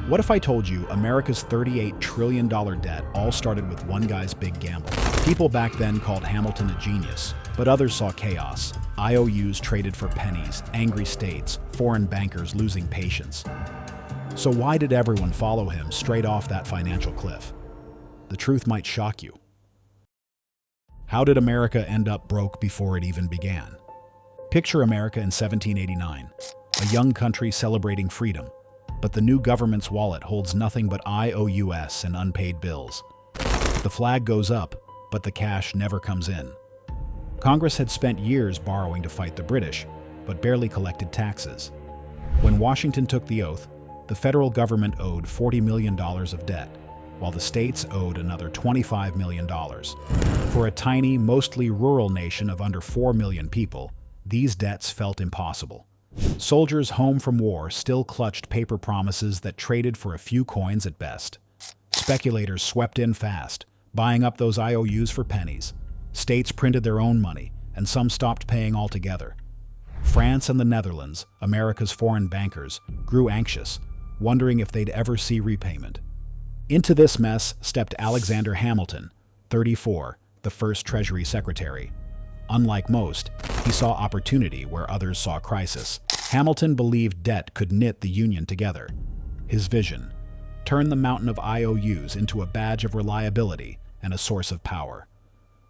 What if I told you America's $38 trillion debt all started with one guy's big gamble? People back then called Hamilton a genius, but others saw chaos. IOUs traded for pennies, angry states, foreign bankers losing patience. So why did everyone follow him straight off that financial cliff? The truth might shock you. How did America end up broke before it even began? Picture America in 1789, a young country celebrating freedom. But the new government's wallet holds nothing but IOUs and unpaid bills. The flag goes up, but the cash never comes in. Congress had spent years borrowing to fight the British, but barely collected taxes. When Washington took the oath, the federal government owed $40 million of debt, while the states owed another $25 million. For a tiny, mostly rural nation of under 4 million people, these debts felt impossible. Soldiers home from war still clutched paper promises that traded for a few coins at best. Speculators swept in fast, buying up those IOUs for pennies. States printed their own money, and some stopped paying altogether. France and the Netherlands, America's foreign bankers, grew anxious, wondering if they'd ever see repayment. Into this mess stepped Alexander Hamilton, 34, the first Treasury Secretary. Unlike most, he saw opportunity where others saw crisis. Hamilton believed debt could knit the Union together. His vision: turn the mountain of IOUs into a badge of reliability and a source of power.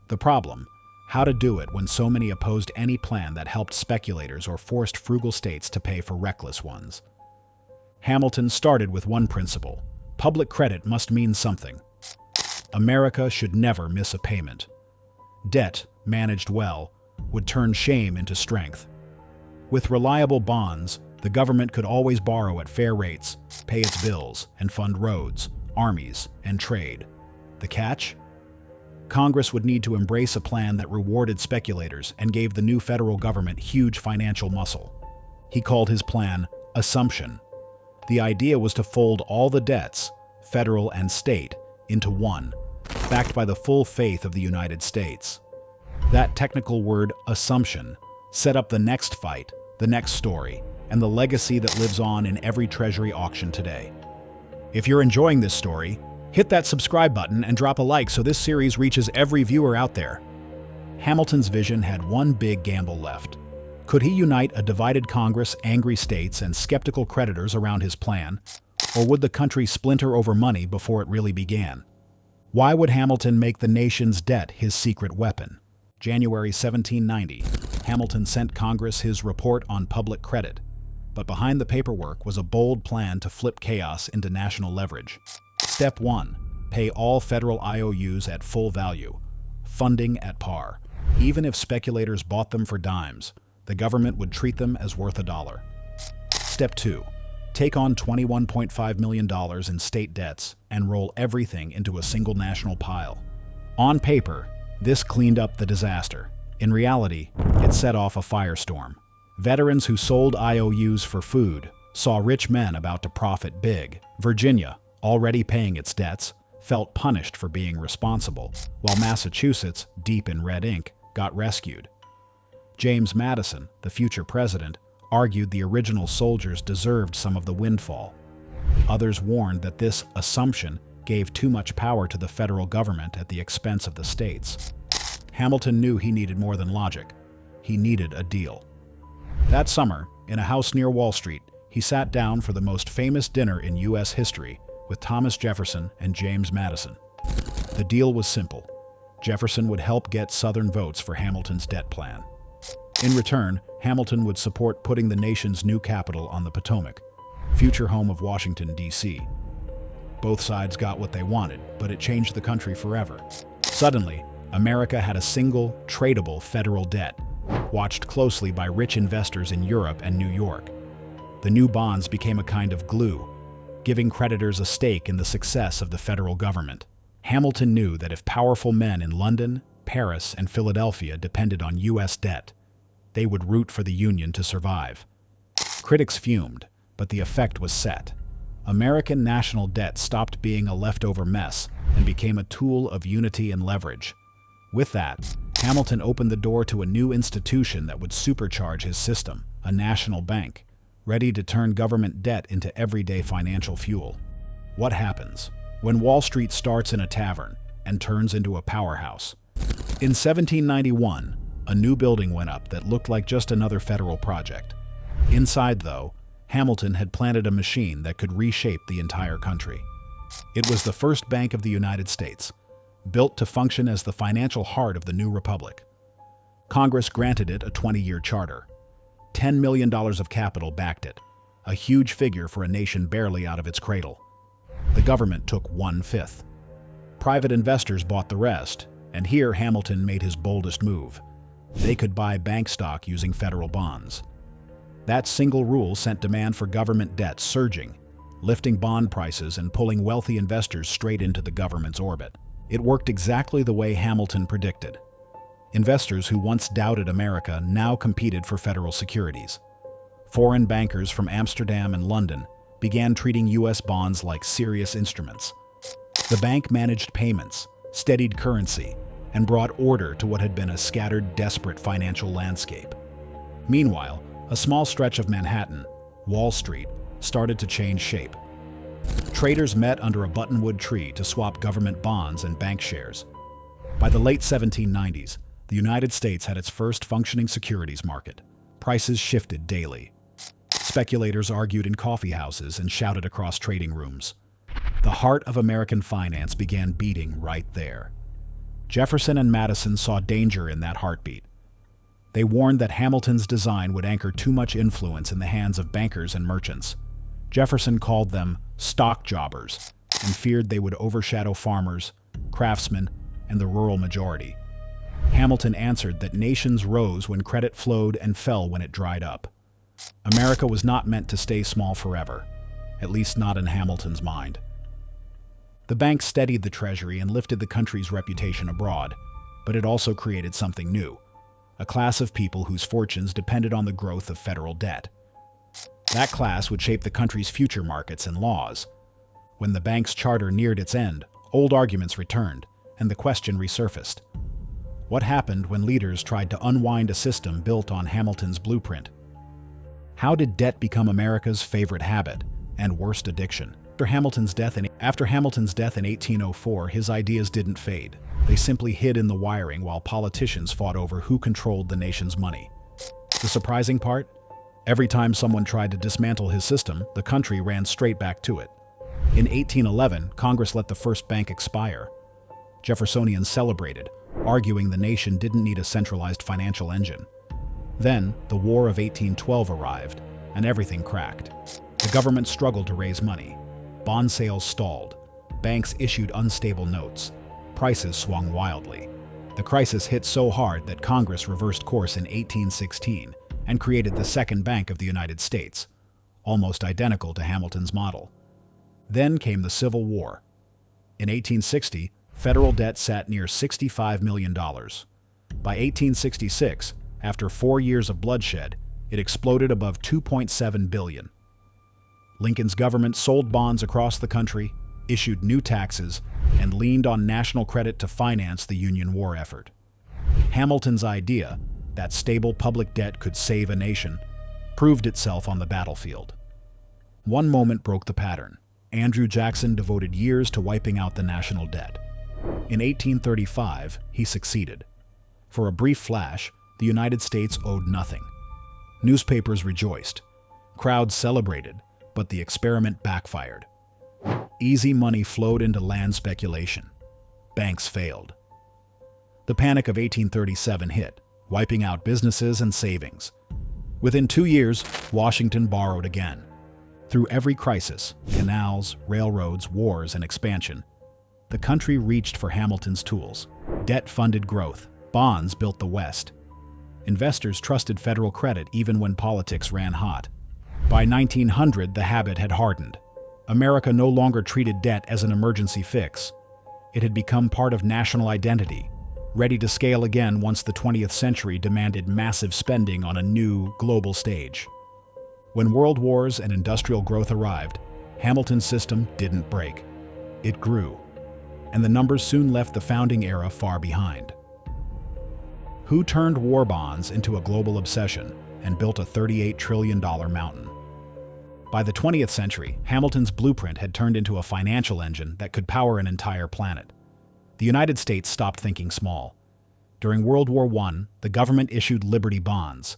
The problem: how to do it when so many opposed any plan that helped speculators or forced frugal states to pay for reckless ones. Hamilton started with one principle: public credit must mean something. America should never miss a payment. Debt, managed well, would turn shame into strength. With reliable bonds, the government could always borrow at fair rates, pay its bills, and fund roads, armies, and trade. The catch? Congress would need to embrace a plan that rewarded speculators and gave the new federal government huge financial muscle. He called his plan Assumption. The idea was to fold all the debts, federal and state, into one, backed by the full faith of the United States. That technical word, assumption, set up the next fight, the next story, and the legacy that lives on in every Treasury auction today. If you're enjoying this story, hit that subscribe button and drop a like so this series reaches every viewer out there. Hamilton's vision had one big gamble left. Could he unite a divided Congress, angry states, and skeptical creditors around his plan, or would the country splinter over money before it really began? Why would Hamilton make the nation's debt his secret weapon? January 1790, Hamilton sent Congress his report on public credit, but behind the paperwork was a bold plan to flip chaos into national leverage. Step 1. Pay all federal IOUs at full value, funding at par. Even if speculators bought them for dimes, the government would treat them as worth $1. Step 2. Take on $21.5 million in state debts and roll everything into a single national pile. On paper, this cleaned up the disaster. In reality, it set off a firestorm. Veterans who sold IOUs for food saw rich men about to profit big. Virginia, already paying its debts, felt punished for being responsible, while Massachusetts, deep in red ink, got rescued. James Madison, the future president, argued the original soldiers deserved some of the windfall. Others warned that this assumption gave too much power to the federal government at the expense of the states. Hamilton knew he needed more than logic. He needed a deal. That summer, in a house near Wall Street, he sat down for the most famous dinner in U.S. history with Thomas Jefferson and James Madison. The deal was simple. Jefferson would help get Southern votes for Hamilton's debt plan. In return, Hamilton would support putting the nation's new capital on the Potomac, future home of Washington, D.C. Both sides got what they wanted, but it changed the country forever. Suddenly, America had a single, tradable federal debt, watched closely by rich investors in Europe and New York. The new bonds became a kind of glue, giving creditors a stake in the success of the federal government. Hamilton knew that if powerful men in London, Paris, and Philadelphia depended on U.S. debt, they would root for the Union to survive. Critics fumed, but the effect was set. American national debt stopped being a leftover mess and became a tool of unity and leverage. With that, Hamilton opened the door to a new institution that would supercharge his system, a national bank. ready to turn government debt into everyday financial fuel. What happens when Wall Street starts in a tavern and turns into a powerhouse? In 1791, a new building went up that looked like just another federal project. Inside, though, Hamilton had planted a machine that could reshape the entire country. It was the first bank of the United States, built to function as the financial heart of the new republic. Congress granted it a 20-year charter. $10 million of capital backed it, a huge figure for a nation barely out of its cradle. The government took 1/5. Private investors bought the rest, and here Hamilton made his boldest move. They could buy bank stock using federal bonds. That single rule sent demand for government debt surging, lifting bond prices and pulling wealthy investors straight into the government's orbit. It worked exactly the way Hamilton predicted. Investors who once doubted America now competed for federal securities. Foreign bankers from Amsterdam and London began treating U.S. bonds like serious instruments. The bank managed payments, steadied currency, and brought order to what had been a scattered, desperate financial landscape. Meanwhile, a small stretch of Manhattan, Wall Street, started to change shape. Traders met under a buttonwood tree to swap government bonds and bank shares. By the late 1790s, the United States had its first functioning securities market. Prices shifted daily. Speculators argued in coffee houses and shouted across trading rooms. The heart of American finance began beating right there. Jefferson and Madison saw danger in that heartbeat. They warned that Hamilton's design would anchor too much influence in the hands of bankers and merchants. Jefferson called them stock jobbers and feared they would overshadow farmers, craftsmen, and the rural majority. Hamilton answered that nations rose when credit flowed and fell when it dried up. America was not meant to stay small forever, at least not in Hamilton's mind. The bank steadied the treasury and lifted the country's reputation abroad, but it also created something new, a class of people whose fortunes depended on the growth of federal debt. That class would shape the country's future markets and laws. When the bank's charter neared its end, old arguments returned, and the question resurfaced. What happened when leaders tried to unwind a system built on Hamilton's blueprint? How did debt become America's favorite habit and worst addiction? After Hamilton's death in 1804, his ideas didn't fade. They simply hid in the wiring while politicians fought over who controlled the nation's money. The surprising part? Every time someone tried to dismantle his system, the country ran straight back to it. In 1811, Congress let the first bank expire. Jeffersonians celebrated, arguing the nation didn't need a centralized financial engine. Then, the War of 1812 arrived, and everything cracked. The government struggled to raise money. Bond sales stalled. Banks issued unstable notes. Prices swung wildly. The crisis hit so hard that Congress reversed course in 1816 and created the Second Bank of the United States, almost identical to Hamilton's model. Then came the Civil War. In 1860, federal debt sat near $65 million. By 1866, after 4 years of bloodshed, it exploded above $2.7 billion. Lincoln's government sold bonds across the country, issued new taxes, and leaned on national credit to finance the Union war effort. Hamilton's idea that stable public debt could save a nation proved itself on the battlefield. One moment broke the pattern. Andrew Jackson devoted years to wiping out the national debt. In 1835, he succeeded. For a brief flash, the United States owed nothing. Newspapers rejoiced. Crowds celebrated, but the experiment backfired. Easy money flowed into land speculation. Banks failed. The Panic of 1837 hit, wiping out businesses and savings. Within 2 years, Washington borrowed again. Through every crisis, canals, railroads, wars, and expansion, the country reached for Hamilton's tools. Debt funded growth. Bonds built the West. Investors trusted federal credit even when politics ran hot. By 1900, the habit had hardened. America no longer treated debt as an emergency fix. It had become part of national identity, ready to scale again once the 20th century demanded massive spending on a new, global stage. When world wars and industrial growth arrived, Hamilton's system didn't break. It grew, and the numbers soon left the founding era far behind. Who turned war bonds into a global obsession and built a $38 trillion mountain? By the 20th century, Hamilton's blueprint had turned into a financial engine that could power an entire planet. The United States stopped thinking small. During World War I, the government issued Liberty bonds.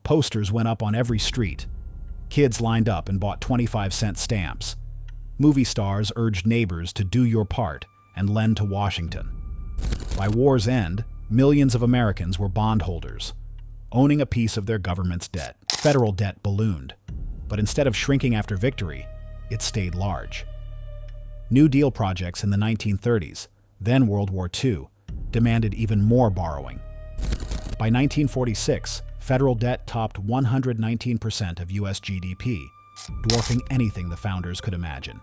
Posters went up on every street. Kids lined up and bought 25-cent stamps. Movie stars urged neighbors to do your part and lend to Washington. By war's end, millions of Americans were bondholders, owning a piece of their government's debt. Federal debt ballooned, but instead of shrinking after victory, it stayed large. New Deal projects in the 1930s, then World War II, demanded even more borrowing. By 1946, federal debt topped 119% of U.S. GDP, dwarfing anything the founders could imagine.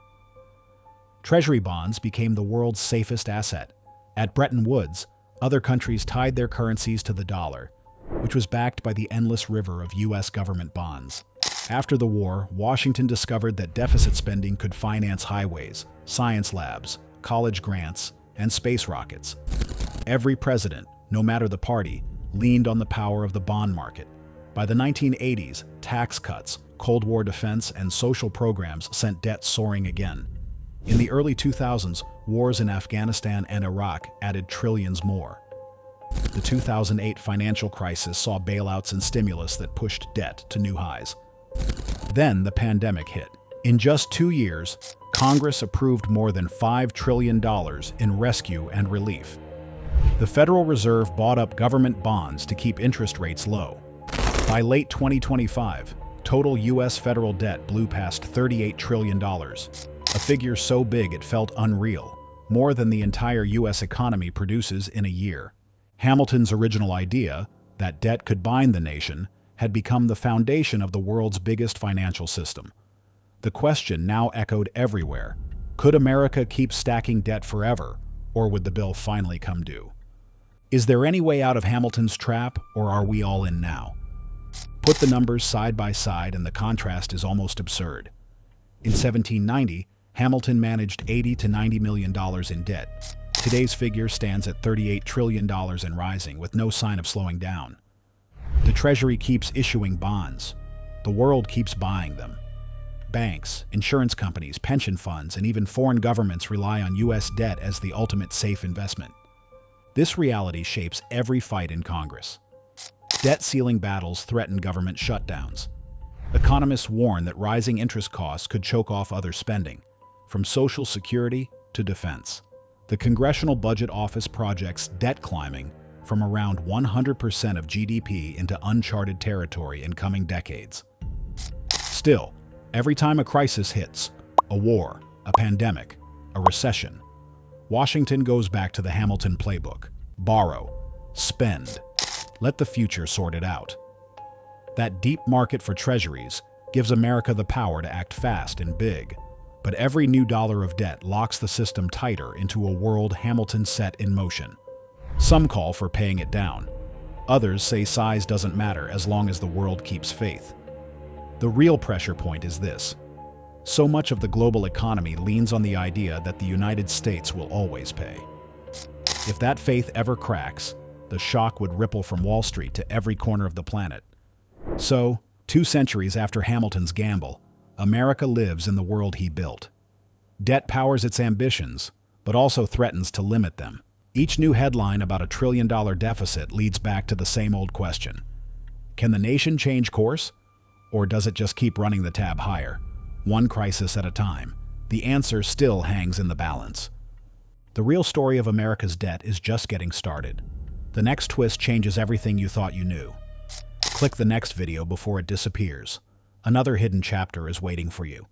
Treasury bonds became the world's safest asset. At Bretton Woods, other countries tied their currencies to the dollar, which was backed by the endless river of U.S. government bonds. After the war, Washington discovered that deficit spending could finance highways, science labs, college grants, and space rockets. Every president, no matter the party, leaned on the power of the bond market. By the 1980s, tax cuts, Cold War defense, and social programs sent debt soaring again. In the early 2000s, wars in Afghanistan and Iraq added trillions more. The 2008 financial crisis saw bailouts and stimulus that pushed debt to new highs. Then the pandemic hit. In just 2 years, Congress approved more than $5 trillion in rescue and relief. The Federal Reserve bought up government bonds to keep interest rates low. By late 2025, total U.S. federal debt blew past $38 trillion, a figure so big it felt unreal, more than the entire U.S. economy produces in a year. Hamilton's original idea, that debt could bind the nation, had become the foundation of the world's biggest financial system. The question now echoed everywhere: could America keep stacking debt forever, or would the bill finally come due? Is there any way out of Hamilton's trap, or are we all in now? Put the numbers side by side and the contrast is almost absurd. In 1790, Hamilton managed $80 to $90 million in debt. Today's figure stands at $38 trillion and rising, with no sign of slowing down. The Treasury keeps issuing bonds. The world keeps buying them. Banks, insurance companies, pension funds, and even foreign governments rely on U.S. debt as the ultimate safe investment. This reality shapes every fight in Congress. Debt ceiling battles threaten government shutdowns. Economists warn that rising interest costs could choke off other spending, from Social Security to defense. The Congressional Budget Office projects debt climbing from around 100% of GDP into uncharted territory in coming decades. Still, every time a crisis hits, a war, a pandemic, a recession, Washington goes back to the Hamilton playbook: borrow, spend, let the future sort it out. That deep market for treasuries gives America the power to act fast and big, but every new dollar of debt locks the system tighter into a world Hamilton set in motion. Some call for paying it down. Others say size doesn't matter as long as the world keeps faith. The real pressure point is this: so much of the global economy leans on the idea that the United States will always pay. If that faith ever cracks, the shock would ripple from Wall Street to every corner of the planet. So, 2 centuries after Hamilton's gamble, America lives in the world he built. Debt powers its ambitions, but also threatens to limit them. Each new headline about a $1 trillion deficit leads back to the same old question: can the nation change course? Or does it just keep running the tab higher, one crisis at a time? The answer still hangs in the balance. The real story of America's debt is just getting started. The next twist changes everything you thought you knew. Click the next video before it disappears. Another hidden chapter is waiting for you.